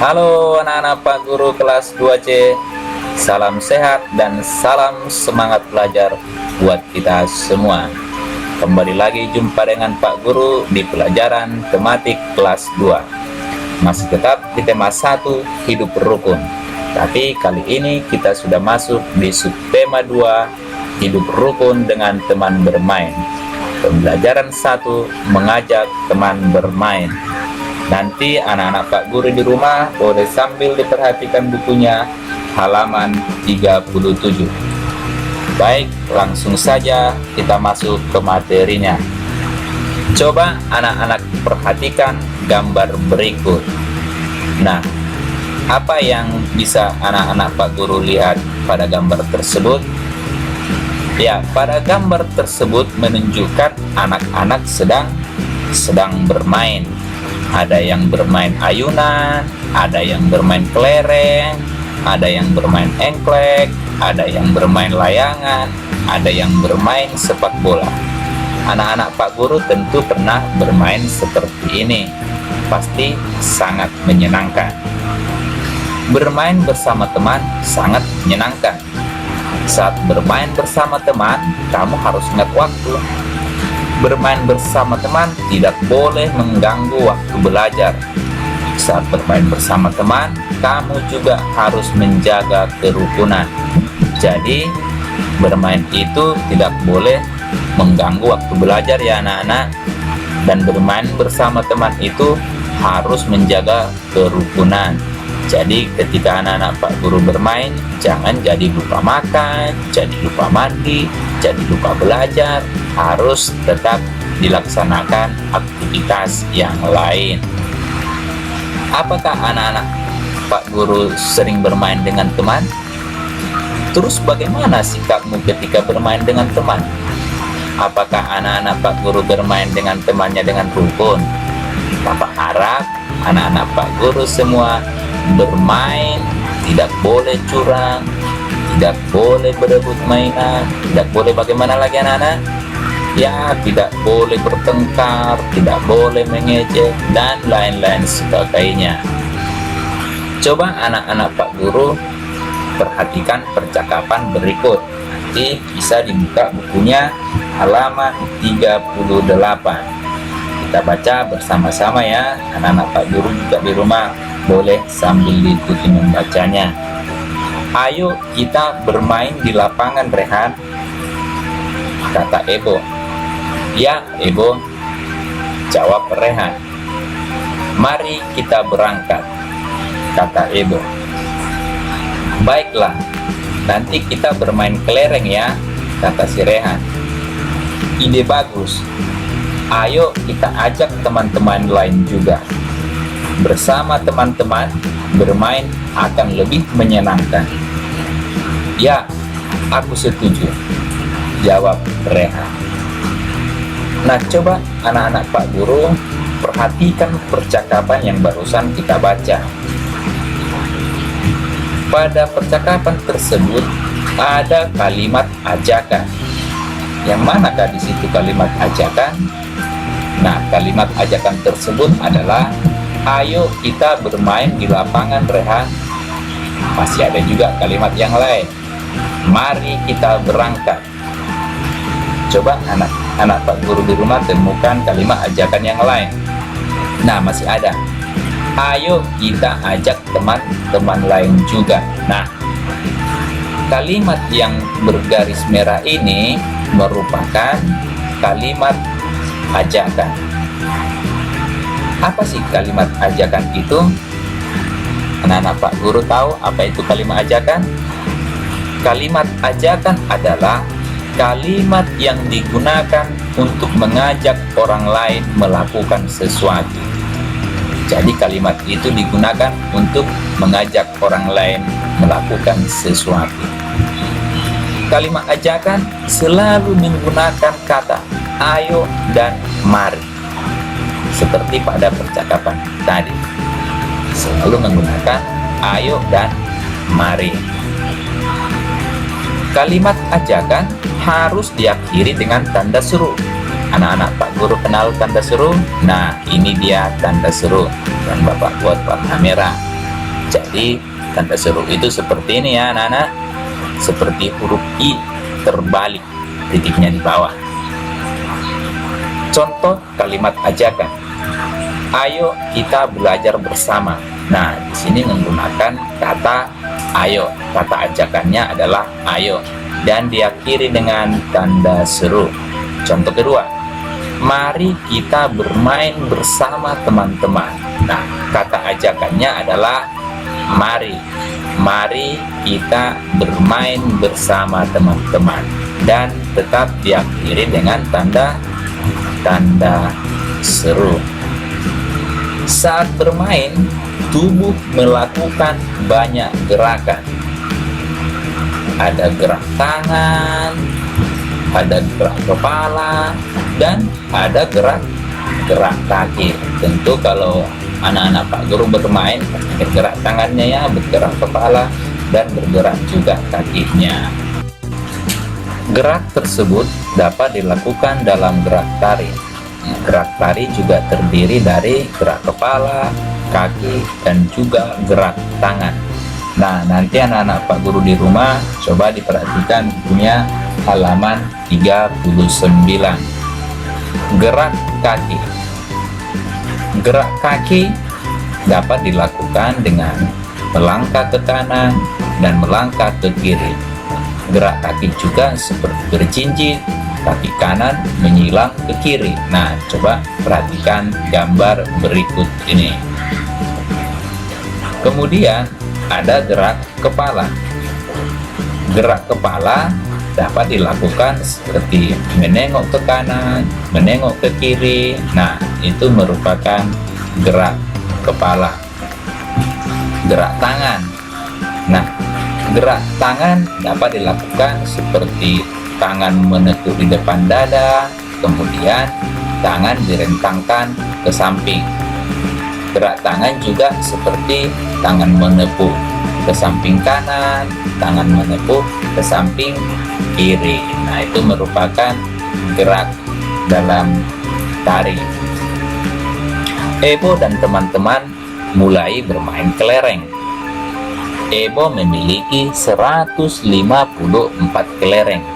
Halo anak-anak Pak Guru kelas 2C. Salam sehat dan salam semangat belajar buat kita semua. Kembali lagi jumpa dengan Pak Guru di pelajaran tematik kelas 2. Masih tetap di tema 1, hidup rukun. Tapi kali ini kita sudah masuk di subtema 2, hidup rukun dengan teman bermain. Pembelajaran 1, mengajak teman bermain. Nanti anak-anak Pak Guru di rumah boleh sambil diperhatikan bukunya halaman 37. Baik, langsung saja kita masuk ke materinya. Coba anak-anak perhatikan gambar berikut. Nah, apa yang bisa anak-anak Pak Guru lihat pada gambar tersebut? Ya, pada gambar tersebut menunjukkan anak-anak sedang bermain. Ada yang bermain ayunan, ada yang bermain kelereng, ada yang bermain engklek, ada yang bermain layangan, ada yang bermain sepak bola. Anak-anak Pak Guru tentu pernah bermain seperti ini. Pasti sangat menyenangkan. Bermain bersama teman sangat menyenangkan. Saat bermain bersama teman, kamu harus ingat waktu. Bermain bersama teman tidak boleh mengganggu waktu belajar. Saat bermain bersama teman, kamu juga harus menjaga kerukunan. Jadi, bermain itu tidak boleh mengganggu waktu belajar ya anak-anak. Dan bermain bersama teman itu harus menjaga kerukunan. Jadi ketika anak-anak Pak Guru bermain, jangan jadi lupa makan, jadi lupa mandi, jadi lupa belajar. Harus tetap dilaksanakan aktivitas yang lain. Apakah anak-anak Pak Guru sering bermain dengan teman? Terus bagaimana sikapmu ketika bermain dengan teman? Apakah anak-anak Pak Guru bermain dengan temannya dengan rukun? Bapak harap anak-anak Pak Guru semua bermain tidak boleh curang, tidak boleh berebut mainan, tidak boleh bagaimana lagi anak-anak? Ya, tidak boleh bertengkar, tidak boleh mengejek, dan lain-lain sebagainya. Coba anak-anak Pak Guru perhatikan percakapan berikut. Nanti bisa dibuka bukunya halaman 38. Kita baca bersama-sama ya. Anak-anak Pak Guru juga di rumah boleh sambil diikuti membacanya. Ayo kita bermain di lapangan, Rehan, kata Ebo. Ya, Ebo, jawab Rehan. Mari kita berangkat, kata Ebo. Baiklah, nanti kita bermain kelereng ya, kata si Rehan. Ide bagus. Ayo kita ajak teman-teman lain juga. Bersama teman-teman, bermain akan lebih menyenangkan. Ya, aku setuju, jawab Rehan. Nah, coba anak-anak Pak Guru perhatikan percakapan yang barusan kita baca. Pada percakapan tersebut ada kalimat ajakan. Yang manakah di situ kalimat ajakan? Nah, kalimat ajakan tersebut adalah ayo kita bermain di lapangan, Rehan. Masih ada juga kalimat yang lain. Mari kita berangkat. Coba anak-anak Pak Guru di rumah temukan kalimat ajakan yang lain. Nah, masih ada. Ayo kita ajak teman-teman lain juga. Nah, kalimat yang bergaris merah ini merupakan kalimat ajakan. Apa sih kalimat ajakan itu? Anak-anak Pak Guru tahu apa itu kalimat ajakan? Kalimat ajakan adalah kalimat yang digunakan untuk mengajak orang lain melakukan sesuatu. Jadi kalimat itu digunakan untuk mengajak orang lain melakukan sesuatu. Kalimat ajakan selalu menggunakan kata ayo dan mari. Seperti pada percakapan tadi. Selalu menggunakan ayo dan mari. Kalimat ajakan harus diakhiri dengan tanda seru. Anak-anak Pak Guru kenal tanda seru? Nah, ini dia tanda seru yang Bapak buat warna merah. Jadi tanda seru itu seperti ini ya anak-anak, seperti huruf I terbalik, titiknya di bawah. Contoh kalimat ajakan, ayo kita belajar bersama. Nah, di sini menggunakan kata ayo. Kata ajakannya adalah ayo dan diakhiri dengan tanda seru. Contoh kedua, mari kita bermain bersama teman-teman. Nah, kata ajakannya adalah mari. Mari kita bermain bersama teman-teman dan tetap diakhiri dengan tanda seru. Saat bermain, tubuh melakukan banyak gerakan. Ada gerak tangan, ada gerak kepala, dan ada gerak kaki. Tentu kalau anak-anak Pak Guru bermain, bergerak tangannya ya, bergerak kepala, dan bergerak juga kakinya. Gerak tersebut dapat dilakukan dalam gerak tari. Gerak tari juga terdiri dari gerak kepala, kaki, dan juga gerak tangan. Nah, nanti anak-anak Pak Guru di rumah coba diperhatikan bukunya halaman 39. Gerak kaki. Gerak kaki dapat dilakukan dengan melangkah ke kanan dan melangkah ke kiri. Gerak kaki juga seperti berjinjit, kaki kanan menyilang ke kiri. Nah, coba perhatikan gambar berikut ini. Kemudian ada gerak kepala. Gerak kepala dapat dilakukan seperti menengok ke kanan, menengok ke kiri. Nah, itu merupakan gerak kepala. Gerak tangan. Nah, gerak tangan dapat dilakukan seperti tangan menekuk di depan dada, kemudian tangan direntangkan ke samping. Gerak tangan juga seperti tangan menepuk ke samping kanan, tangan menepuk ke samping kiri. Nah, itu merupakan gerak dalam tari. Ebo dan teman-teman mulai bermain kelereng. Ebo memiliki 154 kelereng.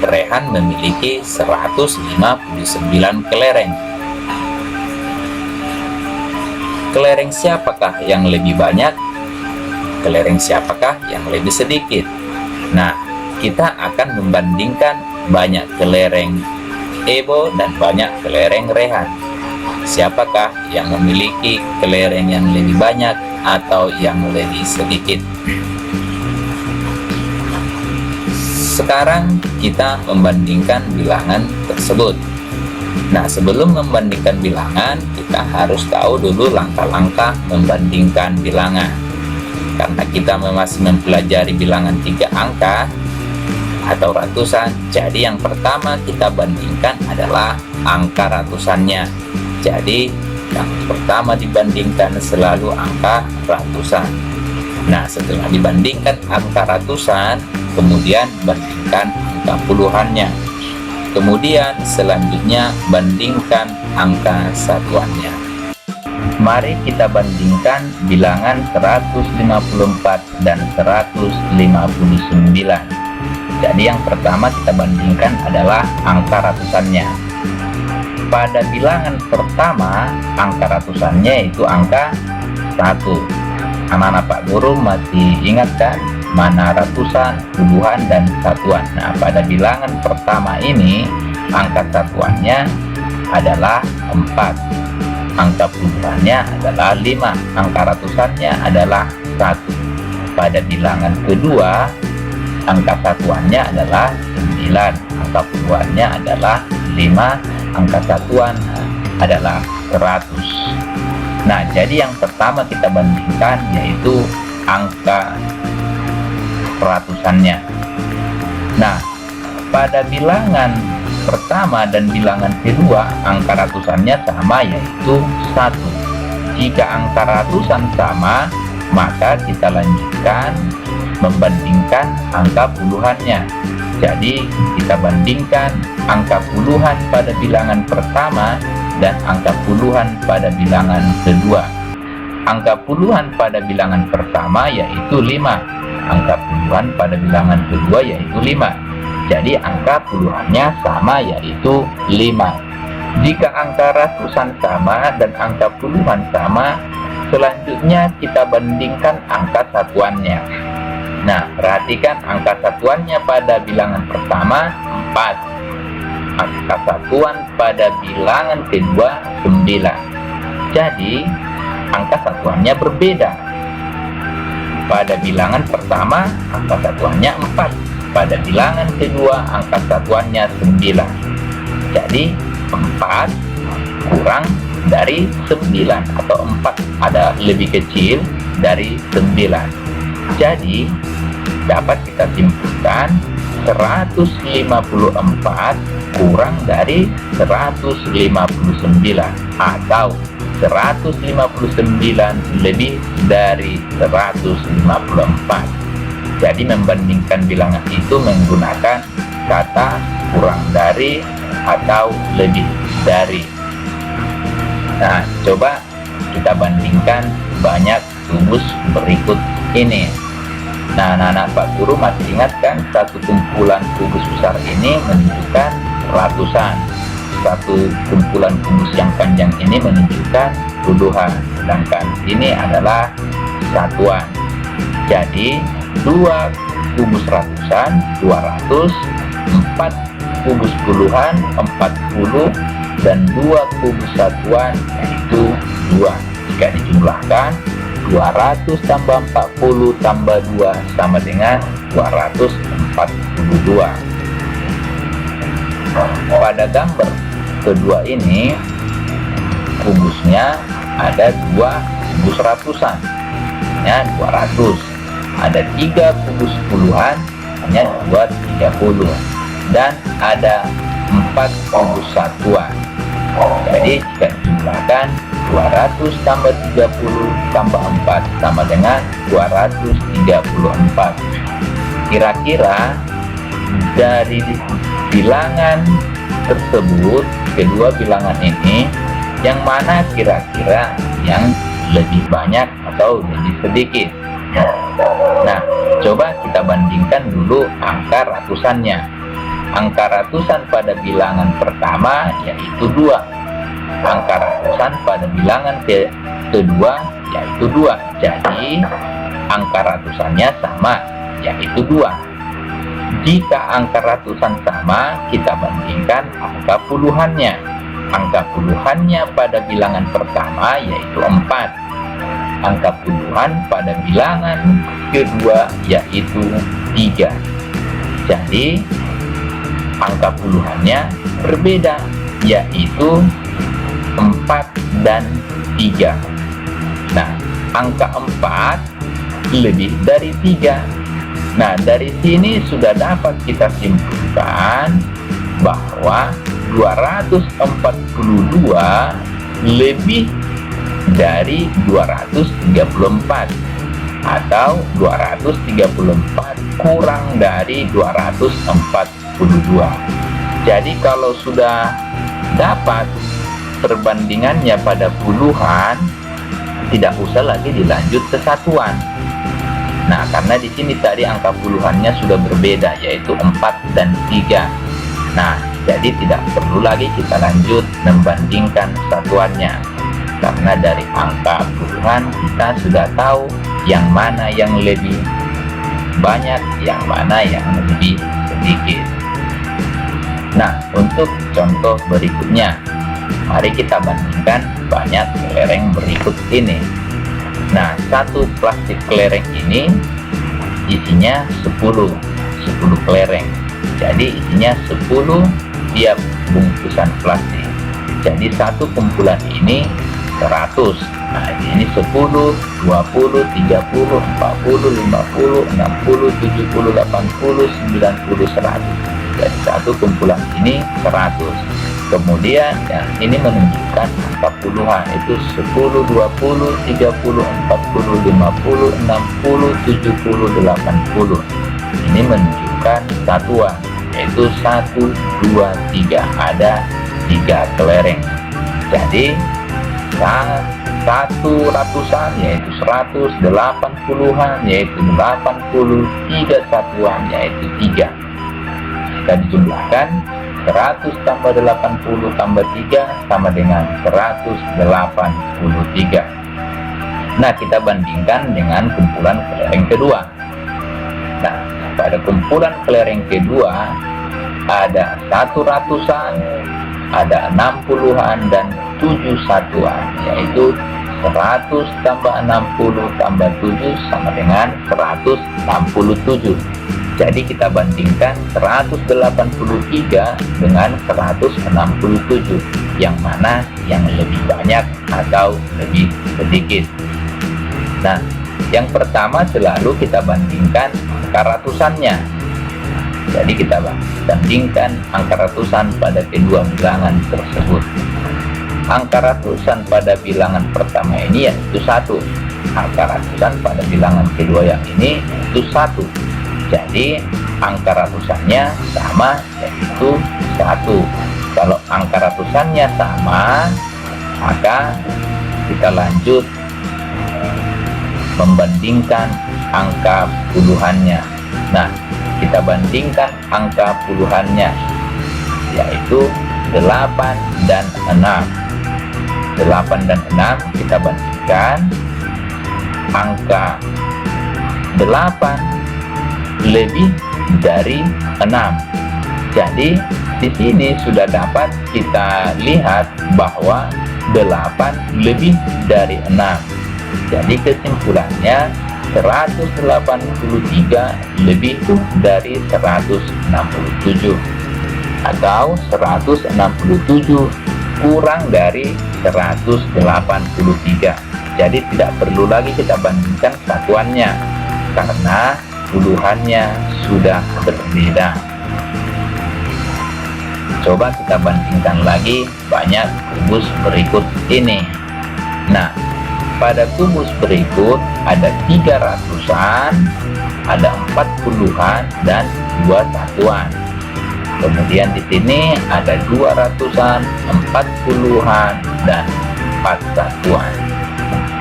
Rehan memiliki 159 kelereng. Kelereng siapakah yang lebih banyak? Kelereng siapakah yang lebih sedikit? Nah, kita akan membandingkan banyak kelereng Ebo dan banyak kelereng Rehan. Siapakah yang memiliki kelereng yang lebih banyak atau yang lebih sedikit? Sekarang kita membandingkan bilangan tersebut. Nah, sebelum membandingkan bilangan, kita harus tahu dulu langkah-langkah membandingkan bilangan. Karena kita masih mempelajari bilangan 3 angka atau ratusan, jadi yang pertama kita bandingkan adalah angka ratusannya. Jadi yang pertama dibandingkan selalu angka ratusan. Nah, setelah dibandingkan angka ratusan, kemudian bandingkan angka puluhannya. Kemudian selanjutnya bandingkan angka satuannya. Mari kita bandingkan bilangan 154 dan 159. Jadi yang pertama kita bandingkan adalah angka ratusannya. Pada bilangan pertama, angka ratusannya itu angka 1. Anak-anak Pak Guru masih ingat kan mana ratusan, puluhan, dan satuan? Nah, pada bilangan pertama ini angka satuannya adalah 4, angka puluhannya adalah 5, angka ratusannya adalah 1. Pada bilangan kedua angka satuannya adalah 9, angka puluhannya adalah 5, angka satuan adalah 100. Nah, jadi yang pertama kita bandingkan yaitu angka ratusannya. Nah, pada bilangan pertama dan bilangan kedua angka ratusannya sama, yaitu 1. Jika angka ratusan sama, maka kita lanjutkan membandingkan angka puluhannya. Jadi kita bandingkan angka puluhan pada bilangan pertama dan angka puluhan pada bilangan kedua. angka puluhan pada bilangan pertama yaitu 5, angka puluhan pada bilangan kedua yaitu 5. Jadi angka puluhannya sama yaitu 5. Jika angka ratusan sama dan angka puluhan sama, selanjutnya kita bandingkan angka satuannya. Nah, perhatikan angka satuannya pada bilangan pertama 4, angka satuan pada bilangan kedua 9. Jadi angka satuannya berbeda. Pada bilangan pertama angka satuannya 4, pada bilangan kedua angka satuannya 9. Jadi 4 kurang dari 9 atau 4 ada lebih kecil dari 9. Jadi dapat kita simpulkan 154 kurang dari 159 atau 159 lebih dari 154. Jadi membandingkan bilangan itu menggunakan kata kurang dari atau lebih dari. Nah, coba kita bandingkan banyak rumus berikut ini. Nah, anak-anak Pak Guru masih ingat kan, satu kumpulan kubus besar ini menunjukkan ratusan, satu kumpulan kubus yang panjang ini menunjukkan puluhan, sedangkan ini adalah satuan. Jadi 2 kubus ratusan 200, 4 kubus puluhan 40, dan 2 kubus satuan yaitu 2. Jika dijumlahkan 200 tambah 40 tambah 2 sama dengan 242. Pada gambar kedua ini kubusnya ada 2 kubus ratusan, hanya 200. Ada 3 kubus puluhan, hanya 230. Dan ada 4 kubus satuan. Jadi jika dijumlahkan 200 tambah 30 tambah 4 sama dengan 234. Kira-kira dari bilangan tersebut, kedua bilangan ini, yang mana kira-kira yang lebih banyak atau lebih sedikit? Nah, coba kita bandingkan dulu angka ratusannya. Angka ratusan pada bilangan pertama yaitu 2. Angka ratusan pada bilangan kedua yaitu 2. Jadi angka ratusannya sama yaitu 2. Jika angka ratusan sama, kita bandingkan angka puluhannya. Angka puluhannya pada bilangan pertama yaitu 4. Angka puluhan pada bilangan kedua yaitu 3. Jadi angka puluhannya berbeda yaitu 4 dan 3. Nah, angka 4 lebih dari 3. Nah, dari sini sudah dapat kita simpulkan bahwa 242 lebih dari 234 atau 234 kurang dari 242. Jadi kalau sudah dapat perbandingannya pada puluhan, tidak usah lagi dilanjut ke satuan. Nah, karena di sini tadi angka puluhannya sudah berbeda yaitu 4 dan 3. Nah, jadi tidak perlu lagi kita lanjut membandingkan satuannya. Karena dari angka puluhan kita sudah tahu yang mana yang lebih banyak, yang mana yang lebih sedikit. Nah, untuk contoh berikutnya, mari kita bandingkan banyak kelereng berikut ini. Nah, satu plastik kelereng ini isinya 10 kelereng. Jadi isinya 10 tiap bungkusan plastik. Jadi satu kumpulan ini 100. Nah, ini 10, 20, 30, 40, 50, 60, 70, 80, 90, 100. Jadi satu kumpulan ini 100. Kemudian ya, ini menunjukkan angka puluhan, itu 10, 20, 30, 40, 50, 60, 70, 80. Ini menunjukkan satuan, yaitu 1, 2, 3. Ada 3 kelereng. Jadi ratusan yaitu 100, 80-an yaitu 80, 3 satuan yaitu 3. Jika dijumlahkan 100 tambah 80 tambah 3 sama dengan 183. Nah, kita bandingkan dengan kumpulan kelereng kedua. Nah, pada kumpulan kelereng kedua ada 1 ratusan, ada 60-an dan 7 satuan, yaitu 100 tambah 60 tambah 7 sama dengan 167. Jadi kita bandingkan 183 dengan 167, yang mana yang lebih banyak atau lebih sedikit. Nah, yang pertama selalu kita bandingkan angka ratusannya. Jadi kita bandingkan angka ratusan pada kedua bilangan tersebut. Angka ratusan pada bilangan pertama ini yaitu 1. Angka ratusan pada bilangan kedua yang ini yaitu 1. Jadi angka ratusannya sama, yaitu 1. Kalau angka ratusannya sama, maka kita lanjut membandingkan angka puluhannya. Nah, kita bandingkan angka puluhannya, yaitu 8 dan 6. 8 dan 6 kita bandingkan. Angka 8 lebih dari 6. Jadi di sini sudah dapat kita lihat bahwa 8 lebih dari 6. Jadi kesimpulannya 183 lebih dari 167, atau 167 kurang dari 183. Jadi tidak perlu lagi kita bandingkan satuannya karena puluhannya sudah berbeda. Coba kita bandingkan lagi banyak kubus berikut ini. Nah, pada kubus berikut ada 3 ratusan, ada 40-an dan 2 satuan. Kemudian di sini ada 2 ratusan, 40-an dan 4 satuan.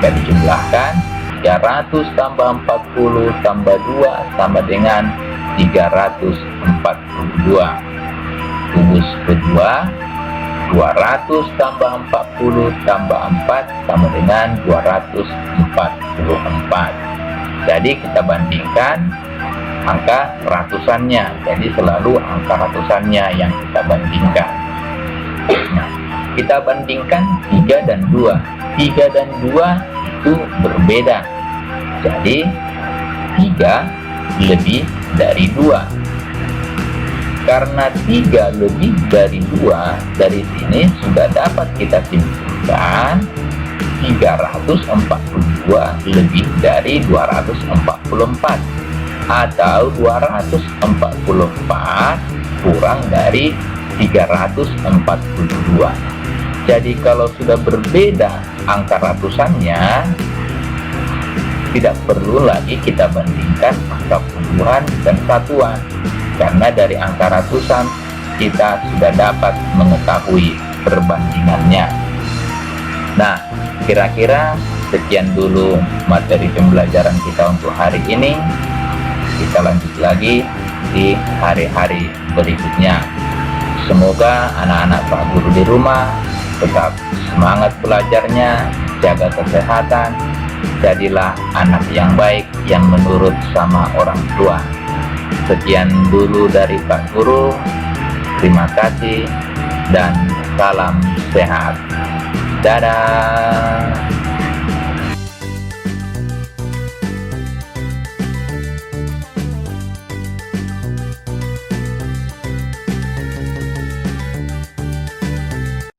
Jika dijumlahkan 300 tambah 40 tambah 2 sama dengan 342. Kubus kedua 200 tambah 40 tambah 4 sama dengan 244. Jadi kita bandingkan angka ratusannya. Jadi selalu angka ratusannya yang kita bandingkan. Nah, kita bandingkan 3 dan 2. 3 dan 2 itu berbeda. Jadi 3 lebih dari 2. Karena 3 lebih dari 2, dari sini sudah dapat kita simpulkan 342 lebih dari 244, atau 244 kurang dari 342. Jadi kalau sudah berbeda angka ratusannya, tidak perlu lagi kita bandingkan angka puluhan dan satuan, karena dari angka ratusan kita sudah dapat mengetahui perbandingannya. Nah, kira-kira sekian dulu materi pembelajaran kita untuk hari ini. Kita lanjut lagi di hari-hari berikutnya. Semoga anak-anak Pak Guru di rumah tetap semangat belajarnya, jaga kesehatan, jadilah anak yang baik yang menurut sama orang tua. Sekian dulu dari Pak Guru. Terima kasih dan salam sehat. Dadah.